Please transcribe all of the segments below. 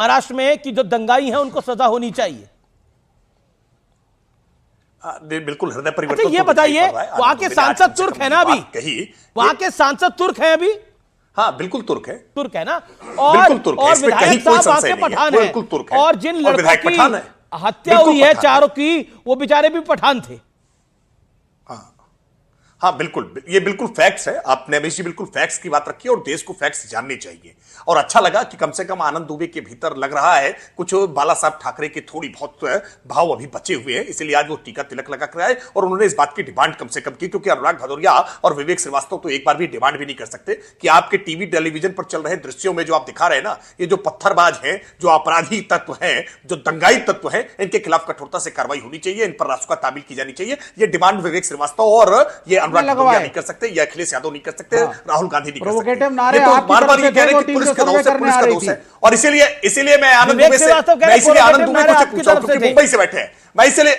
महाराष्ट्र में कि जो दंगाई हैं उनको सजा होनी चाहिए। बिल्कुल हृदय परिवर्तन। अच्छा ये बताइए, वहां के सांसद तुर्क है ना अभी? वहां के सांसद तुर्क हैं अभी? हाँ बिल्कुल तुर्क है ना। और विधायक साहब वहां के पठान है, और जिन लड़कों की हत्या हुई है चारों की, वो बेचारे भी पठान थे। हाँ बिल्कुल, ये बिल्कुल फैक्ट्स है। आपने हमेशा बिल्कुल फैक्ट्स की बात रखी है और देश को फैक्ट्स जानने चाहिए। और अच्छा लगा कि कम से कम आनंद दुबे के भीतर लग रहा है कुछ बाला साहब ठाकरे के थोड़ी बहुत भाव अभी बचे हुए हैं, इसलिए आज वो टीका तिलक लगा कर आए और उन्होंने इस बात की डिमांड कम से कम की, क्योंकि अनुराग भदौरिया और विवेक श्रीवास्तव तो एक बार भी डिमांड भी नहीं कर सकते कि आपके टीवी टेलीविजन पर चल रहे दृश्यों में जो आप दिखा रहे हैं ना, ये जो पत्थरबाज हैं, जो अपराधी तत्व हैं, जो दंगाई तत्व हैं, इनके खिलाफ कठोरता से कार्रवाई होनी चाहिए, इन पर रासुका तामील की जानी चाहिए। ये डिमांड विवेक श्रीवास्तव और ये अनुराग भदौरिया नहीं कर सकते, या अखिलेश यादव नहीं कर सकते, राहुल गांधी नहीं कर सकते। ये तो बार-बार ये कह रहे हैं कि पुलिस का दोष है, और इसीलिए मैं आनंद दुबे से, मैं इसलिए आनंद दुबे को पूछा क्योंकि मुंबई से बैठे हैं, मैं इसलिए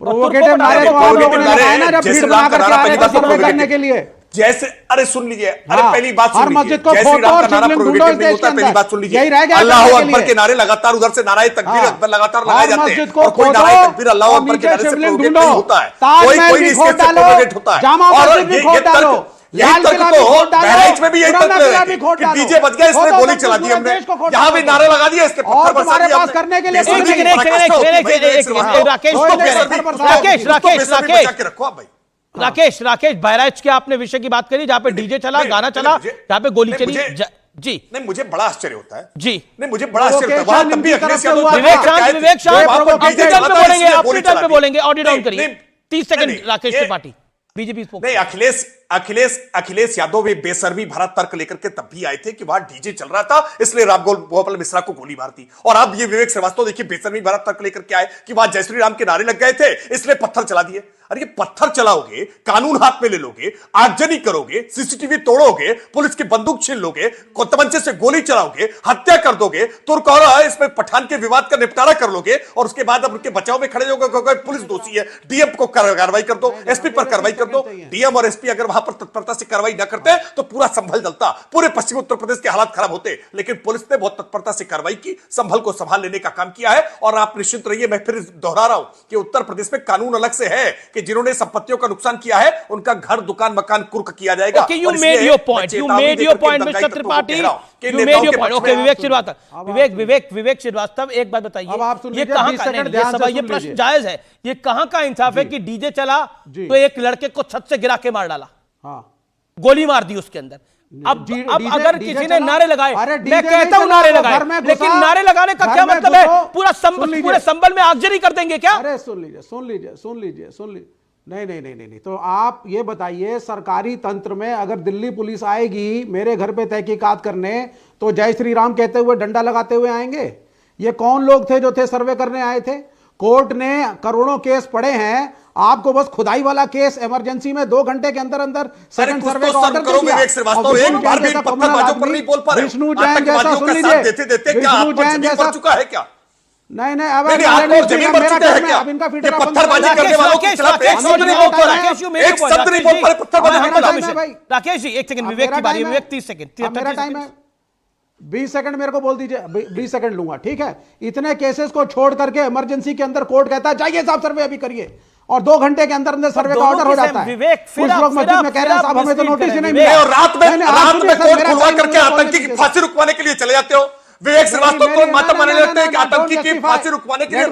प्रोवोकेटिव नारे को आप लोगों ने लगाया ना जब भीड़ बना करके आ रहे थे सर्वे करने के लिए। जैसे अरे सुन लीजिए, अरे पहली बात हर सुन मस्जिद लीजिए, को जय श्री राम का नारा फोटो प्रोहिबिटेड नहीं होता है। पहली बात सुन लीजिए, अल्लाह अकबर के नारे लगातार उधर से नारे तकबीर अकबर लगातार लगाए जाते हैं, और कोई नारे तकबीर अल्लाह अकबर के नारे से प्रोहिबिट नहीं होता है, कोई इसके से प्रोहिबिट होता है। और ये तर्क, यही तर्क तो बहराइच में भी यही तर्क कि डीजे बच गया, इसने गोली चला दी, हमने यहाँ भी नारे लगा दिए, इसके पत्थर बरसा दिए करने के लिए। राकेश बहराइच के आपने विषय की बात करी जहां पे डीजे चला, गाना चला, जहां पे गोली चली। जी नहीं, मुझे बड़ा आश्चर्य होता है जी, नहीं मुझे बड़ा आश्चर्य होता है। तब भी अखिलेश यादव विवेक शांत अपने टाइम पे बोलेंगे, ऑडियो डाउन करिए 30 सेकंड। राकेश त्रिपाठी बीजेपी नहीं, अखिलेश यादव वे बेसर्मी भरा तर्क लेकर के तब भी आए थे कि वहां डीजे चल रहा था, इसलिए राम गोपाल मिश्रा को गोली मार दी। और अब ये विवेक श्रीवास्तव देखिए बेसर्मी भरा तर्क लेकर के आए कि वहां जय श्री राम के नारे लग गए थे, इसलिए पत्थर चला दिए। अरे ये पत्थर चलाओगे, कानून हाथ में ले लोगे, आगजनी करोगे, सीसीटीवी तोड़ोगे, पुलिस की बंदूक छीन लोगे, तमंचे से गोली चलाओगे, हत्या कर दोगे, तुर्क और इसमें पठान के विवाद का निपटारा कर लोगे, और उसके बाद अब उनके बचाव में खड़े होगे, पुलिस दोषी है, डीएम को कार्रवाई कर दो, एसपी पर कार्रवाई कर दो। डीएम और एसपी अगर वहां पर तत्परता से कार्रवाई न करते तो पूरा संभल जलता, पूरे पश्चिमी उत्तर प्रदेश के हालात खराब होते। लेकिन पुलिस ने बहुत तत्परता से कार्रवाई की, संभल को संभाल लेने का काम किया है। और आप निश्चित रहिए, मैं फिर दोहरा रहा हूं कि उत्तर प्रदेश में कानून अलग से है कि जिन्होंने संपत्तियों का नुकसान किया है उनका घर दुकान मकान कुर्क किया जाएगा। You made your point, Mr. Tripathi, you made your point. Okay, विवेक श्रीवास्तव एक बात बताइए, ये कहां का, ये सवाल, ये प्रश्न जायज है, ये कहां का इंसाफ है कि डीजे चला तो एक लड़के को छत से गिरा के मार डाला, गोली मार दी उसके अंदर। अब अगर किसी ने नारे लगाए, मैं कहता हूं नारे लगाए, लेकिन नारे लगाने का क्या मतलब है? पूरे संबल में आगजनी कर देंगे क्या? अरे सुन लीजिए। नहीं। तो आप ये बताइए, सरकारी तंत्र में अगर दिल्ली पुलिस आएगी मेरे घर पे तहकीकात करने, तो जय श्री राम कहते हुए डंडा लगाते हुए आएंगे? ये कौन लोग थे जो थे सर्वे करने आए थे? कोर्ट ने करोड़ों केस पड़े हैं, आपको बस खुदाई वाला केस इमरजेंसी में 2 घंटे के अंदर सेकंड सर्वे का ऑर्डर कर दिया। विष्णु जैन जैसा, सुन लीजिए, विष्णु जैन जैसा चुका है क्या? नहीं अब इनका फीडर राकेश जी एक सेकंड, विवेक की बारी, विवेक 30 सेकंड, मेरा टाइम है, 20 सेकंड मेरे को बोल दीजिए, 20 सेकंड लूंगा, ठीक है? इतने केसेस को छोड़ करके इमरजेंसी के अंदर कोर्ट कहता है जाइए साहब सर्वे अभी करिए, और 2 घंटे के अंदर सर्वे का ऑर्डर हो जाता है। कुछ लोग मस्जिद में कह रहे हैं साहब हमें तो नोटिस ही नहीं मिला, और रात में कोर्ट खुलवा करके आतंकी की फांसी रुकवाने के लिए चले जाते हो। विवेक श्रीवास्तव को मातम मानने लगते हैं कि आतंकी की फांसी रुकवाने के लिए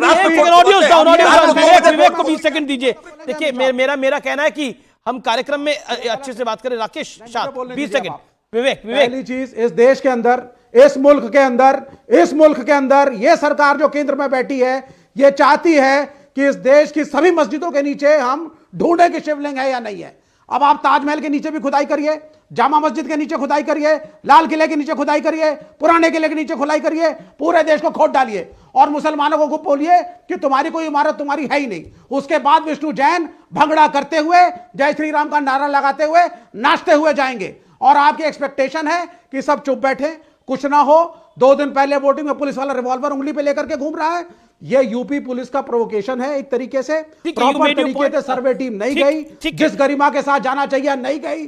विवेक को 20 सेकंड दीजिए। देखिए मेरा कहना है कि हम कार्यक्रम में अच्छे से बात करें। राकेश शाह 20 सेकंड। विवेक पहली चीज, इस देश के अंदर, इस मुल्क के अंदर ये सरकार जो केंद्र में बैठी है, ये चाहती है कि इस देश की सभी मस्जिदों के नीचे हम ढूंढे कि शिवलिंग है या नहीं है। अब आप ताजमहल के नीचे भी खुदाई करिए, जामा मस्जिद के नीचे खुदाई करिए, लाल किले के नीचे खुदाई करिए, पुराने किले के नीचे खुदाई करिए, पूरे देश को खोद डालिए और मुसलमानों को बोलिए कि तुम्हारी कोई इमारत तुम्हारी है ही नहीं। उसके बाद विष्णु जैन भंगड़ा करते हुए, जय श्री राम का नारा लगाते हुए, नाचते हुए जाएंगे, और आपकी एक्सपेक्टेशन है कि सब चुप बैठे, कुछ ना हो। 2 दिन पहले वोटिंग में पुलिस वाला रिवॉल्वर उंगली पे लेकर के घूम रहा है। ये यूपी पुलिस का प्रोवोकेशन है एक तरीके से। प्रॉपर तरीके से सर्वे टीम नहीं गई, जिस गरिमा के साथ जाना चाहिए नहीं गई,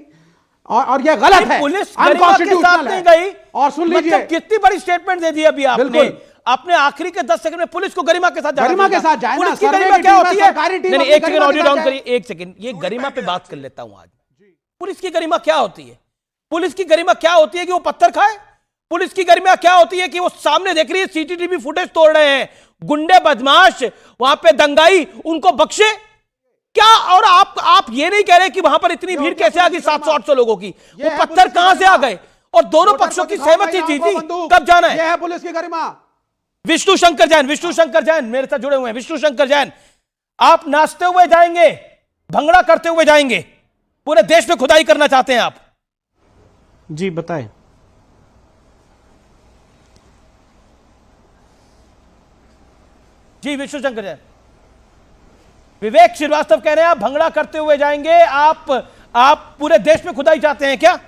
और ये गलत है, पुलिस अनकॉन्स्टिट्यूशनल है। और सुन लीजिए, कितनी बड़ी स्टेटमेंट दे दी अभी आपने। आपने आखिरी के 10 सेकंड में पुलिस को गरिमा के साथ जाना गरिमा के साथ जाए ना, पुलिस की सर्वे गरिमा की क्या टीम है, होती है? सरकारी टीम नहीं, अपनी एक सेकंड गरिमा ऑडियो के साथ डाउन जाए। करिए, एक सेकंड, ये गरिमा पे बात कर लेता हूं आज। पुलिस की गरिमा क्या होती है? पुलिस की गरिमा क्या होती है कि वो पत्थर खाए? पुलिस की गरिमा क्या होती है कि वो सामने देख रही है, सीसीटीवी फुटेज तोड़ रहे हैं, गुंडे बदमाश वहां पे दंगाई, उनको बख्शे क्या? और आप ये नहीं कह रहे कि वहां पर इतनी भीड़ कैसे आ गई 700-800 लोगों की? वो पत्थर कहां से आ गए? और दोनों पक्षों की सहमति थी। कब जाना है? यह है पुलिस की गरिमा। विष्णु शंकर जैन मेरे साथ जुड़े हुए हैं। विष्णु शंकर जैन, आप नाचते हुए जाएंगे, भंगड़ा करते हुए जाएंगे, पूरे देश में खुदाई करना चाहते हैं आप? जी बताएं। जी विष्णु शंकर जैन। विवेक श्रीवास्तव कह रहे हैं आप भंगड़ा करते हुए जाएंगे, आप पूरे देश में खुदाई चाहते हैं क्या?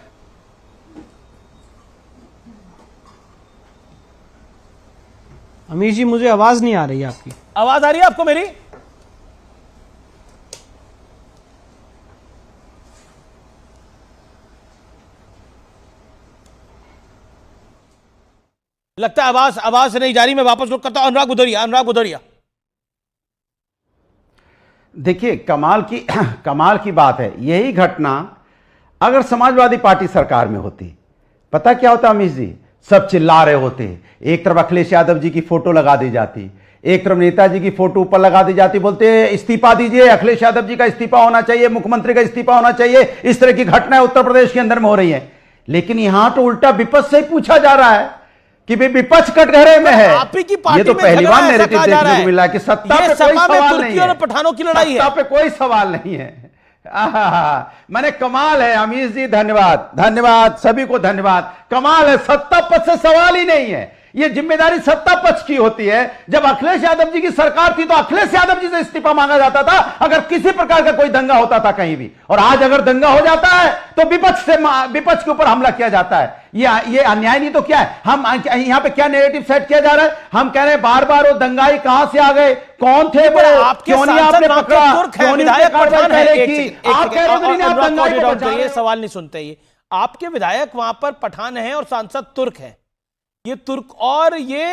अमीश जी मुझे आवाज नहीं आ रही है आपकी। आवाज आ रही है आपको मेरी? लगता है आवाज नहीं जा रही। मैं वापस रुक करता हूं। अनुराग भदौरिया। देखिए कमाल की बात है। यही घटना अगर समाजवादी पार्टी सरकार में होती, पता क्या होता अमीश जी? सब चिल्ला रहे होते, एक तरफ अखिलेश यादव जी की फोटो लगा दी जाती, एक तरफ नेताजी की फोटो ऊपर लगा दी जाती, बोलते इस्तीफा दीजिए, अखिलेश यादव जी का इस्तीफा होना चाहिए, मुख्यमंत्री का इस्तीफा होना चाहिए। इस तरह की घटनाएं उत्तर प्रदेश के अंदर में हो रही है। लेकिन यहां तो उल्टा विपक्ष से ही पूछा जा रहा है कि भाई विपक्ष कटघरे में है। आप ही की पार्टी ये तो में पहली बार झगड़ा ऐसा नैरेटिव कहा जा रहा देखने है। को मिला कि सत्ता ये पे कोई सपा में सवाल तुर्की नहीं और है, पठानों की लड़ाई है। सत्ता पे कोई सवाल नहीं है। मैंने कमाल है अमीश जी, धन्यवाद सभी को धन्यवाद। कमाल है, सत्ता पक्ष से सवाल ही नहीं है। ये जिम्मेदारी सत्ता पक्ष की होती है। जब अखिलेश यादव जी की सरकार थी तो अखिलेश यादव जी से इस्तीफा मांगा जाता था अगर किसी प्रकार का कोई दंगा होता था कहीं भी। और आज अगर दंगा हो जाता है तो विपक्ष के ऊपर हमला किया जाता है। ये अन्याय नहीं तो क्या है? हम यहां पे क्या नैरेटिव सेट किया जा रहा है? हम कह रहे हैं बार बार वो दंगाई कहां से आ गए, कौन थे वो, क्यों नहीं आपने पकड़ा, क्यों नहीं कार्रवाई पहले की? आप कह रहे हो आप दंगाई को बचा रहे ये हो। सवाल नहीं सुनते। ये आपके विधायक वहां पर पठान है और सांसद तुर्क है। ये तुर्क और ये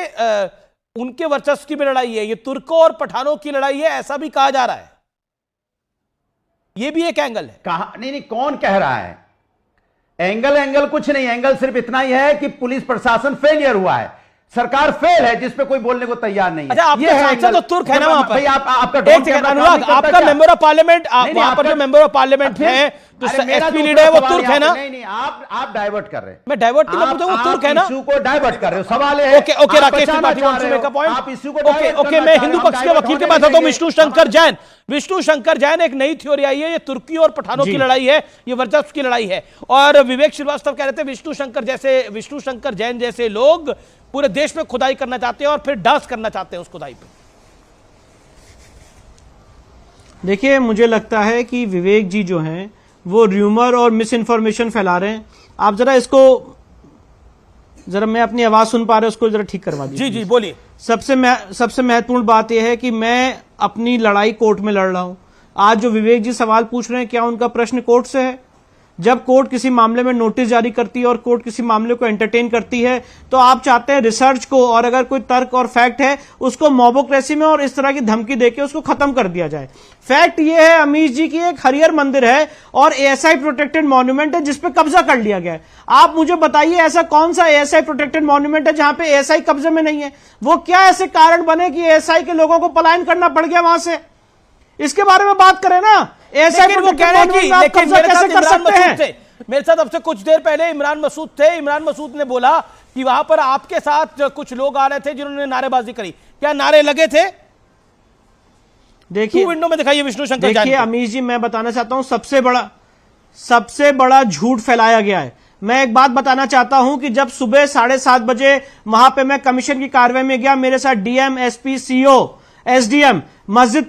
उनके वर्चस्व की भी लड़ाई है। ये तुर्कों और पठानों की लड़ाई है, ऐसा भी कहा जा रहा है। ये भी एक एंगल है। कहा नहीं, कौन कह रहा है? एंगल कुछ नहीं। एंगल सिर्फ इतना ही है कि पुलिस प्रशासन फेलियर हुआ है, सरकार फेल है, जिस पे कोई बोलने को तैयार नहीं है। अच्छा, आपके सांसद तो तुर्क है ना वहां पर? भाई आपका एक सेकंड अनुराग, आपका मेंबर ऑफ पार्लियामेंट, वहां पर जो मेंबर ऑफ पार्लियामेंट है, जो एसपी लीडर है, वो तुर्क है ना? नहीं, आप डाइवर्ट कर रहे हैं। मैं डाइवर्ट नहीं, मैं वो तुर्क है ना? इशू को डाइवर्ट कर रहे हो। सवाल है okay Rakesh Tripathi wants to make a point. Okay मैं हिंदू पक्ष के वकील के पास आता हूं। विष्णु शंकर जैन, एक नई थ्योरी आई है, ये तुर्की और पठानों की लड़ाई है, ये वर्चस्व की लड़ाई है। और विवेक श्रीवास्तव कह रहे थे विष्णु शंकर जैन जैसे लोग पूरे देश में खुदाई करना चाहते हैं और फिर डांस करना चाहते हैं उस खुदाई पे। देखिए मुझे लगता है कि विवेक जी जो हैं वो र्यूमर और मिस इन्फॉर्मेशन फैला रहे हैं। आप जरा मैं अपनी आवाज सुन पा रहे उसको जरा ठीक करवा दीजिए। जी बोलिए। सबसे महत्वपूर्ण बात यह है कि मैं अपनी लड़ाई कोर्ट में लड़ रहा हूं। आज जो विवेक जी सवाल पूछ रहे हैं, क्या उनका प्रश्न कोर्ट से है? जब कोर्ट किसी मामले में नोटिस जारी करती है और कोर्ट किसी मामले को एंटरटेन करती है तो आप चाहते हैं रिसर्च को, और अगर कोई तर्क और फैक्ट है उसको मोबोक्रेसी में और इस तरह की धमकी देके उसको खत्म कर दिया जाए। फैक्ट ये है अमीश जी की एक हरिहर मंदिर है और एएसआई प्रोटेक्टेड मॉन्यूमेंट है जिसपे कब्जा कर लिया गया है। आप मुझे बताइए ऐसा कौन सा एएसआई प्रोटेक्टेड मॉन्यूमेंट है जहां पे एएसआई कब्जे में नहीं है? वो क्या ऐसे कारण बने कि एएसआई के लोगों को पलायन करना पड़ गया वहां से? इसके बारे में बात करें ना। लेकिन वो कह रहे हैं कि कैसे कर सकते हैं? मेरे साथ अब से कुछ देर पहले इमरान मसूद थे। इमरान मसूद ने बोला कि वहां पर आपके साथ कुछ लोग आ रहे थे जिन्होंने नारेबाजी करी। क्या नारे लगे थे? देखिए विंडो में दिखाइए विष्णु शंकर। देखिए अमीश जी, मैं बताना चाहता हूं सबसे बड़ा झूठ फैलाया गया है। मैं एक बात बताना चाहता हूं कि जब सुबह 7:30 बजे वहां पे मैं कमीशन की कार्रवाई में गया, मेरे साथ डीएम, एसपी, सीओ, एसडीएम, मस्जिद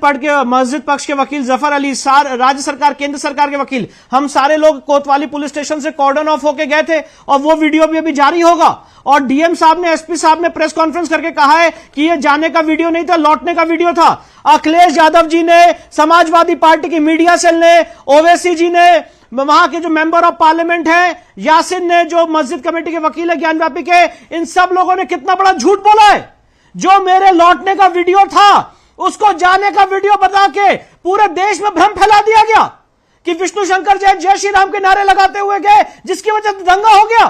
पक्ष के वकील जफर अली, राज्य सरकार, केंद्र सरकार के वकील, हम सारे लोग कोतवाली पुलिस स्टेशन से कॉर्डन ऑफ होके गए थे और वो वीडियो भी अभी जारी होगा। और डीएम साहब ने, एसपी साहब ने प्रेस कॉन्फ्रेंस करके कहा है कि ये जाने का वीडियो नहीं था, लौटने का वीडियो था। अखिलेश यादव जी ने, समाजवादी पार्टी की मीडिया सेल ने, ओवैसी जी ने, वहां के जो मेंबर ऑफ पार्लियामेंट हैं, यासिन ने, जो मस्जिद कमेटी के वकील है ज्ञानव्यापी के, इन सब लोगों ने कितना बड़ा झूठ बोला है। जो मेरे लौटने का वीडियो था उसको जाने का वीडियो बता के पूरे देश में भ्रम फैला दिया गया कि विष्णु शंकर जैन जय श्री राम के नारे लगाते हुए गए, जिसकी वजह से दंगा हो गया।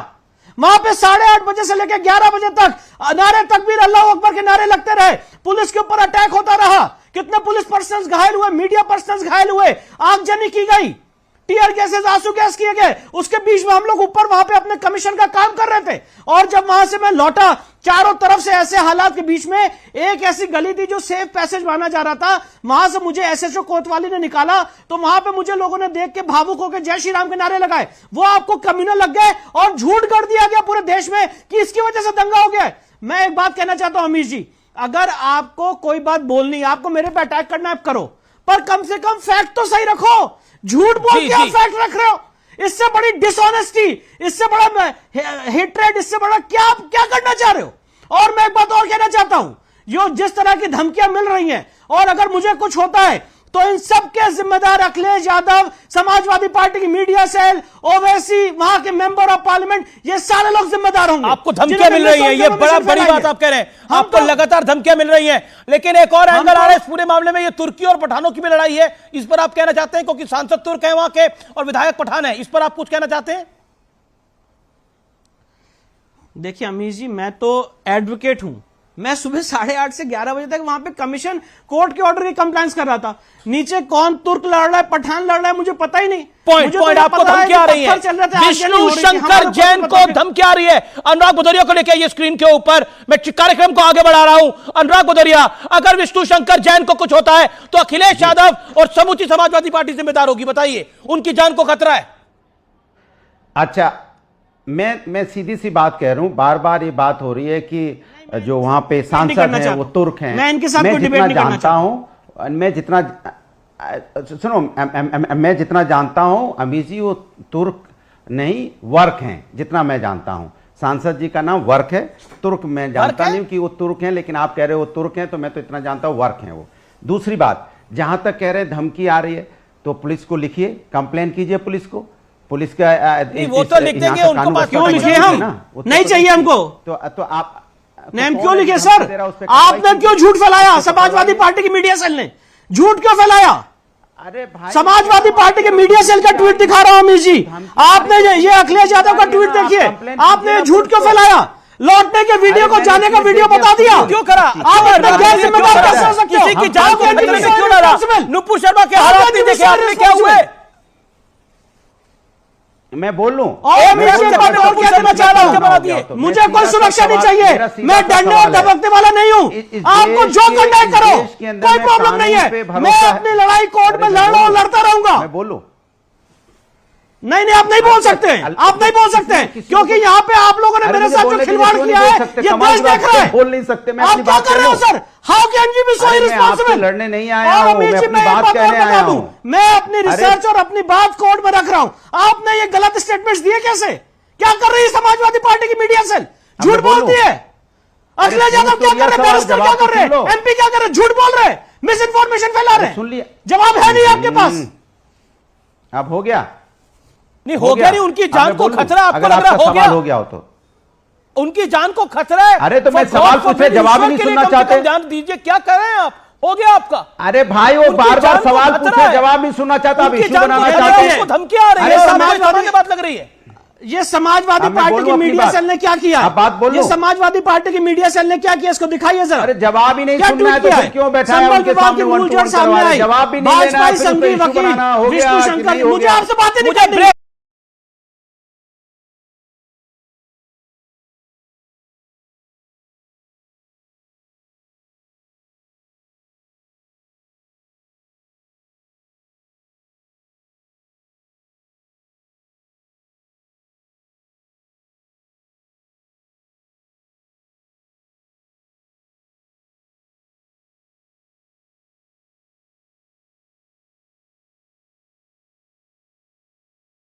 वहां पे 8:30 बजे से लेकर 11 बजे तक नारे तकबीर अल्लाह अकबर के नारे लगते रहे, पुलिस के ऊपर अटैक होता रहा, कितने पुलिस पर्सनल घायल हुए, मीडिया पर्सनल घायल हुए, आगजनी की गई, टीयर गैसेस, आंसू गैस किए गए। उसके बीच में हम लोग ऊपर वहां पे अपने कमीशन का काम कर रहे थे। और जब वहां से मैं लौटा, चारों तरफ से ऐसे हालात के बीच में एक ऐसी गली थी जो सेफ पैसेज माना जा रहा था, वहां से मुझे एसएचओ कोतवाली ने निकाला, तो वहां पे मुझे लोगों ने देख के भावुक होकर जय श्री राम के नारे लगाए। वो आपको कम्युनल लग गए और झूठ कर दिया गया पूरे देश में कि इसकी वजह से दंगा हो गया। मैं एक बात कहना चाहता हूं अमीश जी, अगर आपको कोई बात बोलनी, आपको मेरे पे अटैक करना है, आप करो, पर कम से कम फैक्ट तो सही रखो। झूठ बोल के आप फैक्ट रख रहे हो, इससे बड़ी डिसऑनेस्टी, इससे बड़ा हेट्रेड, इससे बड़ा क्या करना चाह रहे हो? और मैं एक बात और कहना चाहता हूं, यो जिस तरह की धमकियां मिल रही हैं, और अगर मुझे कुछ होता है तो इन सब के जिम्मेदार अखिलेश यादव, समाजवादी पार्टी की मीडिया सेल, ओवैसी, वहां के मेंबर ऑफ पार्लियामेंट, ये सारे लोग जिम्मेदार होंगे। आपको धमकियां मिल रही हैं, ये बड़ा बड़ी बात आप कह रहे हैं, आपको लगातार धमकियां मिल रही हैं, लेकिन एक और एंगल आ रहा है इस पूरे मामले में, ये तुर्की और पठानों की भी लड़ाई है। इस पर आप कहना चाहते हैं, क्योंकि सांसद तुर्क है वहां के और विधायक पठान है, इस पर आप कुछ कहना चाहते हैं? देखिए अमीश जी, मैं तो एडवोकेट हूं, मैं सुबह 8:30 से 11 बजे तक वहां पे कमीशन कोर्ट के ऑर्डर की कंप्लेंट्स कर रहा था। नीचे कौन तुर्क लड़ रहा है, पठान लड़ रहा है, मुझे पता ही नहीं। पॉइंट आपको धमकी आ रही है, विष्णु शंकर जैन को धमकी आ रही है। अनुराग भदौरिया को लेकर ये स्क्रीन के ऊपर मैं कार्यक्रम को आगे बढ़ा रहा हूं। अनुराग भदौरिया, अगर विष्णु शंकर जैन को कुछ होता है तो अखिलेश यादव और समूची समाजवादी पार्टी जिम्मेदार होगी, बताइए, उनकी जान को खतरा है। अच्छा, मैं सीधी सी बात कह रहा हूं, बार बार ये बात हो रही है कि जो वहां पे सांसद हैं वो तुर्क हैं। मैं इनके साथ कोई डिबेट नहीं करना चाहता हूं। मैं जितना सुनो, मैं जितना जानता हूं अमीश जी, वो तुर्क नहीं वर्क हैं, जितना मैं जानता हूं। सांसद जी का नाम वर्क है, तुर्क मैं जानता नहीं कि वो तुर्क हैं, लेकिन आप कह रहे हो वो तुर्क हैं, तो मैं तो इतना जानता हूं वर्क हैं वो। दूसरी बात, जहां तक कह रहे हैं धमकी आ रही है, तो पुलिस को लिखिए, कंप्लेन कीजिए पुलिस को। पुलिस का वो तो लिख देंगे, उनको बात क्यों लिखे हम? नहीं चाहिए हमको, तो आप नेम क्यों लिखे सर? आपने क्यों झूठ फैलाया? समाजवादी पार्टी की मीडिया सेल ने झूठ क्यों फैलाया? अरे भाई, समाजवादी पार्टी के मीडिया सेल का ट्वीट दिखा रहा हूं अमीश जी, आपने ये अखिलेश यादव का ट्वीट देखिए, आपने झूठ क्यों फैलाया? लौटने के वीडियो को जाने का वीडियो बता दिया, क्यों करा? आप इतना गैर जिम्मेदार कैसे हो सकते हो? किसी की जान को खतरे में क्यों डाला? नुपुर शर्मा के हालात नहीं देखे आपने क्या हुए? मैं बोल लूं, मुझे कोई सुरक्षा नहीं चाहिए, मैं डरने और धमकने वाला नहीं हूं। आपको जो करना है करो, कोई प्रॉब्लम नहीं है, मैं अपनी लड़ाई कोर्ट में लड़ रहा हूं, लड़ता रहूंगा। मैं बोलूं? नहीं, आप नहीं बोल सकते, आप नहीं बोल सकते, क्योंकि यहाँ पे आप लोगों ने मेरे साथ जो खिलवाड़ किया है, ये देश देख रहा है। बोल नहीं सकते, मैं आप क्या कर रहे हो sir? How can you be so irresponsible? लड़ने नहीं आया हूं, मैं अपनी बात कहने आया हूं। मैं अपनी रिसर्च और अपनी बात कोर्ट में रख रहा हूं, आपने ये गलत स्टेटमेंट्स दिए कैसे? क्या कर रही है समाजवादी पार्टी की मीडिया सेल? झूठ बोलती है। अखिलेश यादव क्या कर रहे हैं? क्या कर रहे हैं? एमपी क्या कर रहे हैं? झूठ बोल रहे हैं, मिस इन्फॉर्मेशन फैला रहे हैं। सुन लिया, जवाब है नहीं आपके पास। अब हो गया? नहीं हो गया, नहीं, उनकी जान को खतरा आपको लग रहा हो गया हो तो उनकी जान को खतरा है। अरे तो मैं सवाल पूछे, जवाब नहीं सुनना चाहते? ध्यान दीजिए, क्या कर रहे हैं आप? हो गया आपका? अरे भाई, वो बार बार सवाल पूछे, जवाब नहीं सुनना चाहता, अब इश्यू बनाना चाहते हैं। धमकी आ रही है, समाजवादी की बात लग रही है। ये समाजवादी पार्टी की मीडिया सेल ने क्या किया? बात बोलो। ये समाजवादी पार्टी की मीडिया सेल ने क्या किया, इसको दिखाइए जरा। अरे जवाब ही नहीं सुनना है तो फिर क्यों बैठा है उनके सामने? जवाब भी नहीं लेना है, विष्णु शंकर, मुझे आपसे बातें नहीं करनी।